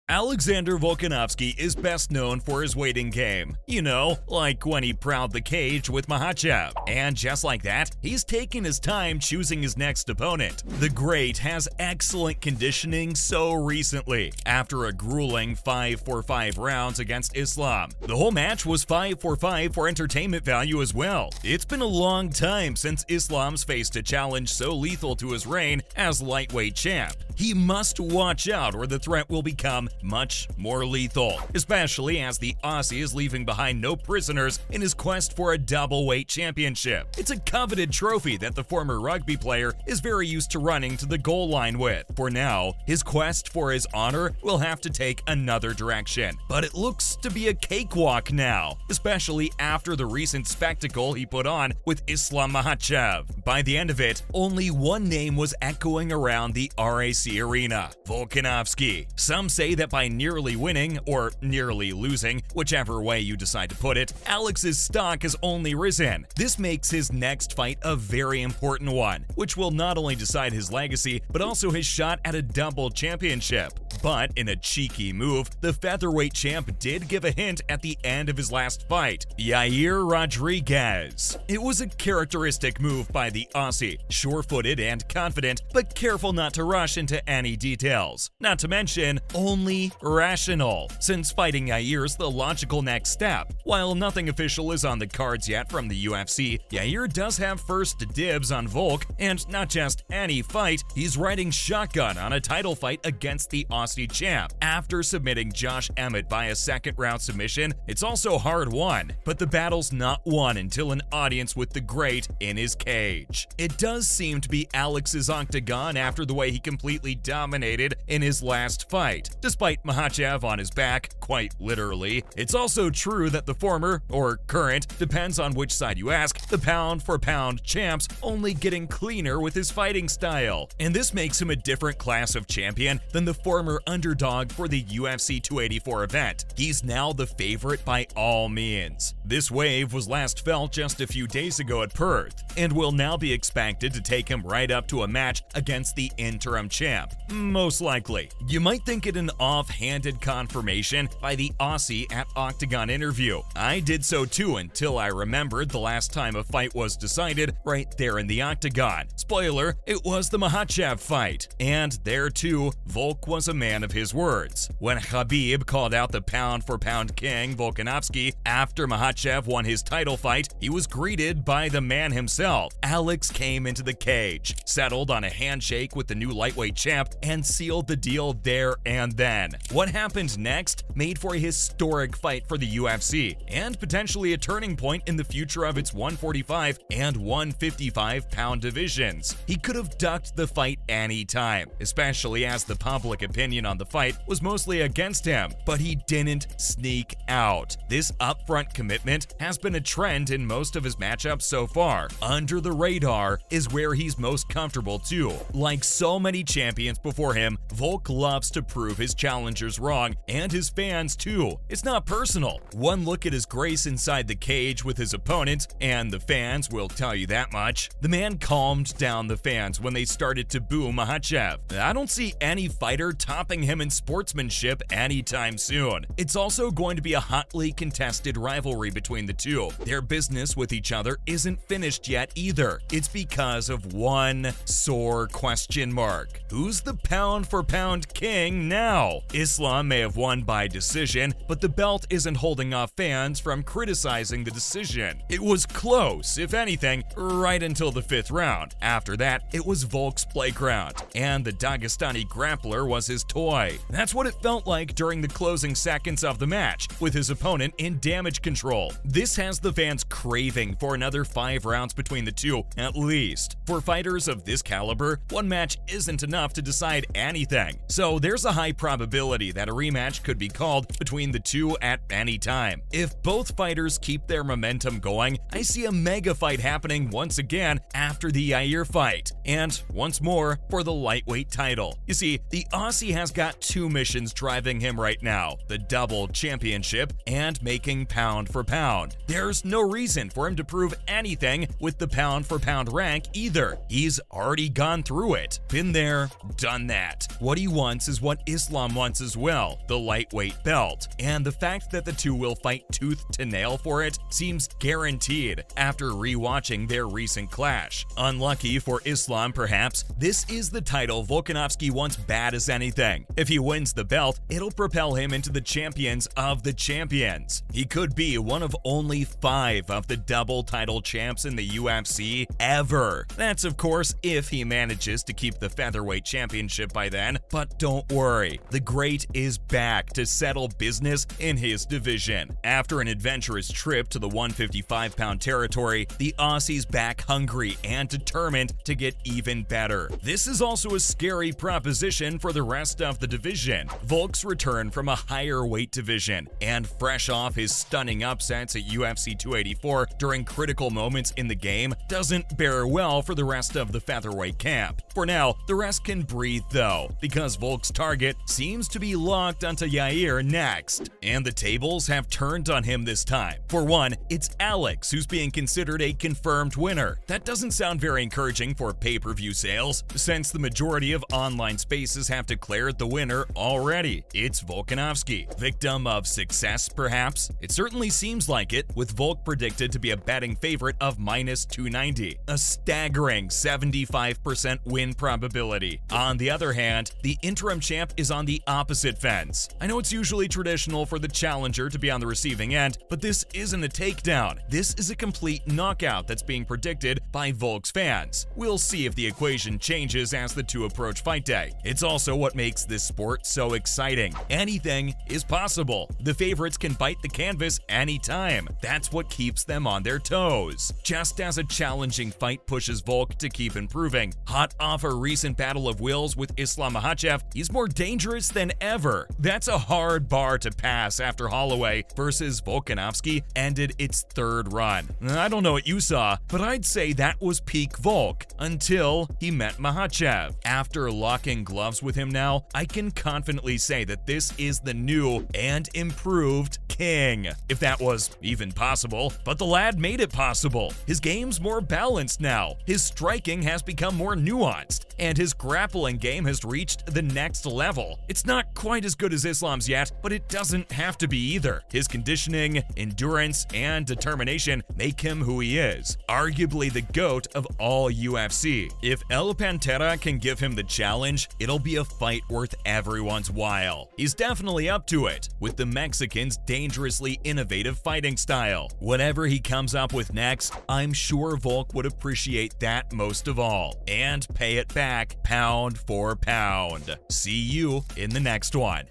Alexander Volkanovski is best known for his waiting game. You know, like when he prowled the cage with Makhachev. And just like that, he's taking his time choosing his next opponent. The great has excellent conditioning so recently, after a grueling 5-4-5 rounds against Islam. The whole match was 5-4-5 for entertainment value as well. It's been a long time since Islam's faced a challenge so lethal to his reign as lightweight champ. He must watch out or the threat will become much more lethal, especially as the Aussie is leaving behind no prisoners in his quest for a double-weight championship. It's a coveted trophy that the former rugby player is very used to running to the goal line with. For now, his quest for his honor will have to take another direction, but it looks to be a cakewalk now, especially after the recent spectacle he put on with Islam Makhachev. By the end of it, only one name was echoing around the RAC arena: Volkanovski. Some say that by nearly winning, or nearly losing, whichever way you decide to put it, Alex's stock has only risen. This makes his next fight a very important one, which will not only decide his legacy, but also his shot at a double championship. But in a cheeky move, the featherweight champ did give a hint at the end of his last fight: Yair Rodriguez. It was a characteristic move by the Aussie, sure-footed and confident, but careful not to rush into any details. Not to mention, only rational, since fighting Yair's the logical next step. While nothing official is on the cards yet from the UFC, Yair does have first dibs on Volk, and not just any fight, he's riding shotgun on a title fight against the Aussie champ. After submitting Josh Emmett by a second-round submission, it's also hard-won, but the battle's not won until an audience with the great in his cage. It does seem to be Alex's octagon after the way he completely dominated in his last fight, despite Makhachev on his back, quite literally. It's also true that the former, or current, depends on which side you ask, the pound-for-pound champ's only getting cleaner with his fighting style. And this makes him a different class of champion than the former underdog for the UFC 284 event. He's now the favorite by all means. This wave was last felt just a few days ago at Perth, and will now be expected to take him right up to a match against the interim champ, most likely. You might think it an off-handed confirmation by the Aussie at Octagon interview. I did so too until I remembered the last time a fight was decided right there in the Octagon. Spoiler, it was the Makhachev fight. And there too, Volk was a man of his words. When Khabib called out the pound-for-pound king Volkanovski after Makhachev won his title fight, he was greeted by the man himself. Alex came into the cage, settled on a handshake with the new lightweight champ, and sealed the deal there and then. What happened next made for a historic fight for the UFC, and potentially a turning point in the future of its 145 and 155 pound divisions. He could have ducked the fight any time, especially as the public opinion on the fight was mostly against him, but he didn't sneak out. This upfront commitment has been a trend in most of his matchups so far. Under the radar is where he's most comfortable too. Like so many champions before him, Volk loves to prove his challengers wrong, and his fans too. It's not personal. One look at his grace inside the cage with his opponent, and the fans will tell you that much. The man calmed down the fans when they started to boo Makhachev. I don't see any fighter topping him in sportsmanship anytime soon. It's also going to be a hotly contested rivalry between the two. Their business with each other isn't finished yet either. It's because of one sore question mark. Who's the pound-for-pound king now? Islam may have won by decision, but the belt isn't holding off fans from criticizing the decision. It was close, if anything, right until the 5th round. After that, it was Volk's playground, and the Dagestani grappler was his toy. That's what it felt like during the closing seconds of the match, with his opponent in damage control. This has the fans craving for another 5 rounds between the two, at least. For fighters of this caliber, one match isn't enough to decide anything, so there's a high probability that a rematch could be called between the two at any time. If both fighters keep their momentum going, I see a mega fight happening once again after the Yair fight, and once more for the lightweight title. You see, the Aussie has got 2 missions driving him right now: the double championship and making pound for pound. There's no reason for him to prove anything with the pound for pound rank either. He's already gone through it. Been there, done that. What he wants is what Islam wants as well, the lightweight belt, and the fact that the two will fight tooth to nail for it seems guaranteed after rewatching their recent clash. Unlucky for Islam perhaps, this is the title Volkanovski wants bad as anything. If he wins the belt, it'll propel him into the champions of the champions. He could be one of only 5 of the double title champs in the UFC ever. That's of course if he manages to keep the featherweight championship by then, but don't worry, the Great is back to settle business in his division. After an adventurous trip to the 155-pound territory, the Aussie's back hungry and determined to get even better. This is also a scary proposition for the rest of the division. Volk's return from a higher weight division and fresh off his stunning upsets at UFC 284 during critical moments in the game doesn't bear well for the rest of the featherweight camp. For now, the rest can breathe though, because Volk's target seems to be locked onto Yair next. And the tables have turned on him this time. For one, it's Alex who's being considered a confirmed winner. That doesn't sound very encouraging for pay-per-view sales, since the majority of online spaces have declared the winner already. It's Volkanovski. Victim of success, perhaps? It certainly seems like it, with Volk predicted to be a betting favorite of -290, a staggering 75% win probability. On the other hand, the interim champ is on the opposite fence. I know it's usually traditional for the challenger to be on the receiving end, but this isn't a takedown. This is a complete knockout that's being predicted by Volk's fans. We'll see if the equation changes as the two approach fight day. It's also what makes this sport so exciting. Anything is possible. The favorites can bite the canvas anytime. That's what keeps them on their toes. Just as a challenging fight pushes Volk to keep improving, hot off a recent battle of wills with Islam Makhachev, he's more dangerous than ever. That's a hard bar to pass after Holloway versus Volkanovski ended its 3rd run. I don't know what you saw, but I'd say that was peak Volk until he met Makhachev. After locking gloves with him now, I can confidently say that this is the new and improved king. If that was even possible, but the lad made it possible. His game's more balanced now, his striking has become more nuanced, and his grappling game has reached the next level. It's not quite as good as Islam's yet, but it doesn't have to be either. His conditioning, endurance, and determination make him who he is, arguably the GOAT of all UFC. If El Pantera can give him the challenge, it'll be a fight worth everyone's while. He's definitely up to it, with the Mexican's dangerously innovative fighting style. Whatever he comes up with next, I'm sure Volk would appreciate that most of all, and pay it back pound for pound. See you in the next one.